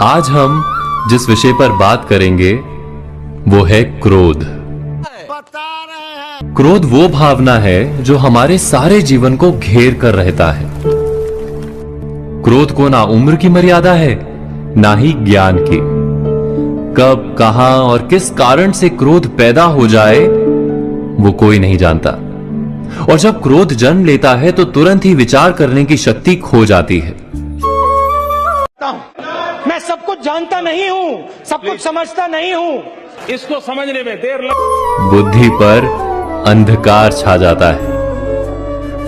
आज हम जिस विषय पर बात करेंगे वो है क्रोध। क्रोध वो भावना है जो हमारे सारे जीवन को घेर कर रहता है। क्रोध को ना उम्र की मर्यादा है, ना ही ज्ञान की। कब, कहां और किस कारण से क्रोध पैदा हो जाए वो कोई नहीं जानता। और जब क्रोध जन्म लेता है तो तुरंत ही विचार करने की शक्ति खो जाती है। मैं सब कुछ जानता नहीं हूं, सब कुछ समझता नहीं हूं, इसको समझने में देर बुद्धि पर अंधकार छा जाता है।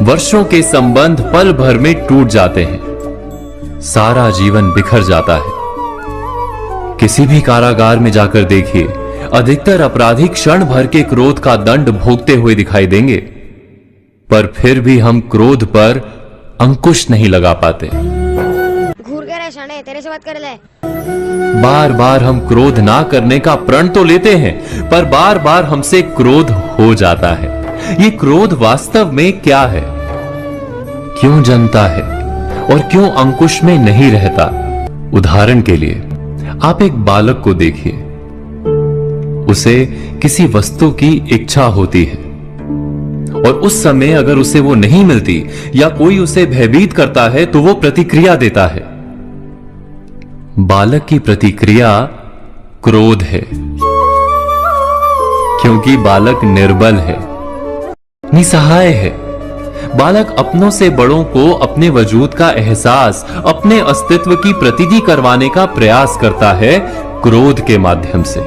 वर्षों के संबंध पल भर में टूट जाते हैं। सारा जीवन बिखर जाता है। किसी भी कारागार में जाकर देखिए, अधिकतर अपराधी क्षण भर के क्रोध का दंड भोगते हुए दिखाई देंगे, पर फिर भी हम क्रोध पर अंकुश नहीं लगा पाते। घूर के रह शाने, तेरे से बात कर ले। बार बार हम क्रोध ना करने का प्रण तो लेते हैं, पर बार बार हमसे क्रोध हो जाता है। ये क्रोध वास्तव में क्या है, क्यों जन्मता है और क्यों अंकुश में नहीं रहता? उदाहरण के लिए आप एक बालक को देखिए। उसे किसी वस्तु की इच्छा होती है और उस समय अगर उसे वो नहीं मिलती या कोई उसे भयभीत करता है तो वो प्रतिक्रिया देता है। बालक की प्रतिक्रिया क्रोध है, क्योंकि बालक निर्बल है, निसहाय है। बालक अपनों से बड़ों को अपने वजूद का एहसास, अपने अस्तित्व की प्रतीति करवाने का प्रयास करता है क्रोध के माध्यम से।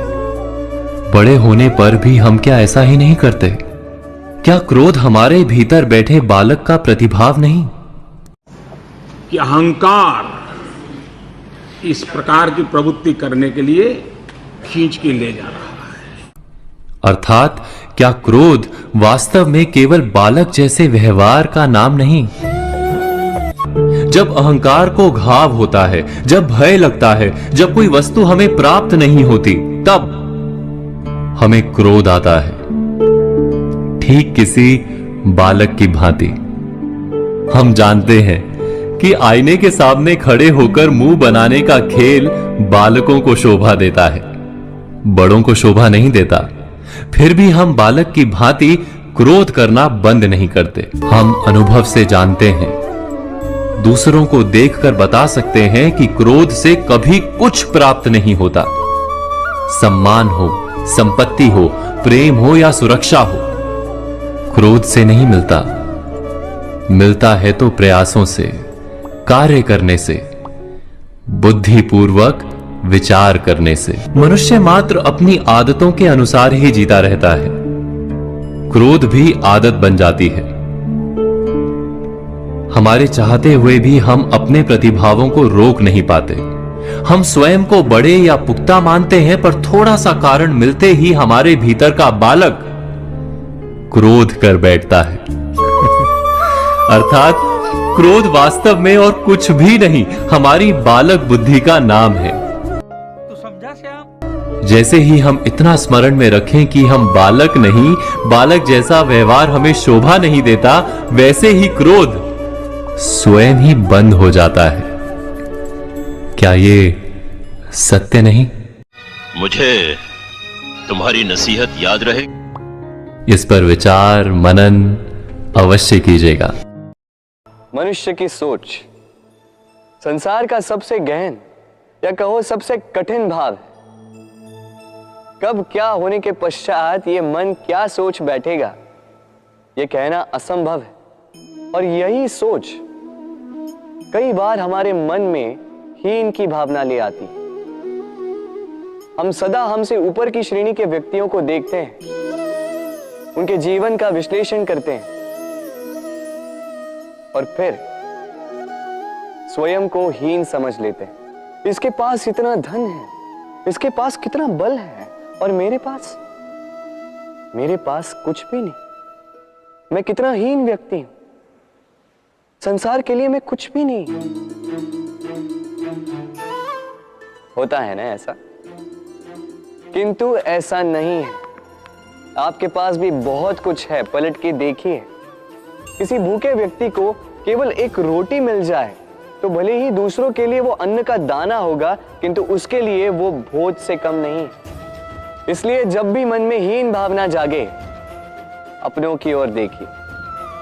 बड़े होने पर भी हम क्या ऐसा ही नहीं करते? क्या क्रोध हमारे भीतर बैठे बालक का प्रतिभाव नहीं? कि अहंकार इस प्रकार की प्रवृत्ति करने के लिए खींच के ले जा रहा है। अर्थात क्या क्रोध वास्तव में केवल बालक जैसे व्यवहार का नाम नहीं? जब अहंकार को घाव होता है, जब भय लगता है, जब कोई वस्तु हमें प्राप्त नहीं होती, तब हमें क्रोध आता है, ठीक किसी बालक की भांति। हम जानते हैं कि आईने के सामने खड़े होकर मुंह बनाने का खेल बालकों को शोभा देता है, बड़ों को शोभा नहीं देता। फिर भी हम बालक की भांति क्रोध करना बंद नहीं करते। हम अनुभव से जानते हैं, दूसरों को देखकर बता सकते हैं कि क्रोध से कभी कुछ प्राप्त नहीं होता। सम्मान हो, संपत्ति हो, प्रेम हो या सुरक्षा हो, क्रोध से नहीं मिलता। मिलता है तो प्रयासों से, कार्य करने से, बुद्धिपूर्वक विचार करने से। मनुष्य मात्र अपनी आदतों के अनुसार ही जीता रहता है। क्रोध भी आदत बन जाती है। हमारे चाहते हुए भी हम अपने प्रतिभावों को रोक नहीं पाते। हम स्वयं को बड़े या पुख्ता मानते हैं, पर थोड़ा सा कारण मिलते ही हमारे भीतर का बालक क्रोध कर बैठता है। अर्थात क्रोध वास्तव में और कुछ भी नहीं, हमारी बालक बुद्धि का नाम है। तू समझा श्याम? जैसे ही हम इतना स्मरण में रखें कि हम बालक नहीं, बालक जैसा व्यवहार हमें शोभा नहीं देता, वैसे ही क्रोध स्वयं ही बंद हो जाता है। क्या ये सत्य नहीं? मुझे तुम्हारी नसीहत याद रहे। इस पर विचार मनन अवश्य कीजिएगा। मनुष्य की सोच संसार का सबसे गहन या कहो सबसे कठिन भाव है। कब क्या होने के पश्चात ये मन क्या सोच बैठेगा, ये कहना असंभव है। और यही सोच कई बार हमारे मन में हीन की भावना ले आती। हम सदा हमसे ऊपर की श्रेणी के व्यक्तियों को देखते हैं, उनके जीवन का विश्लेषण करते हैं और फिर स्वयं को हीन समझ लेते हैं। इसके पास इतना धन है, इसके पास कितना बल है, और मेरे पास कुछ भी नहीं। मैं कितना हीन व्यक्ति हूं, संसार के लिए मैं कुछ भी नहीं। होता है ना ऐसा? किंतु ऐसा नहीं है। आपके पास भी बहुत कुछ है, पलट के देखिए। किसी भूखे व्यक्ति को केवल एक रोटी मिल जाए तो भले ही दूसरों के लिए वो अन्न का दाना होगा, किंतु उसके लिए वो भोज से कम नहीं। इसलिए जब भी मन में हीन भावना जागे, अपनों की ओर देखिए,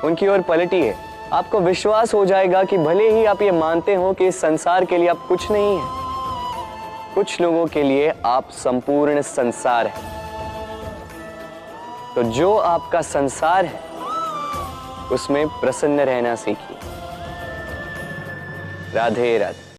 उनकी ओर पलटिए। आपको विश्वास हो जाएगा कि भले ही आप ये मानते हो कि इस संसार के लिए आप कुछ नहीं है, कुछ लोगों के लिए आप संपूर्ण संसार है। तो जो आपका संसार है उसमें प्रसन्न रहना सीखिए। राधे राधे।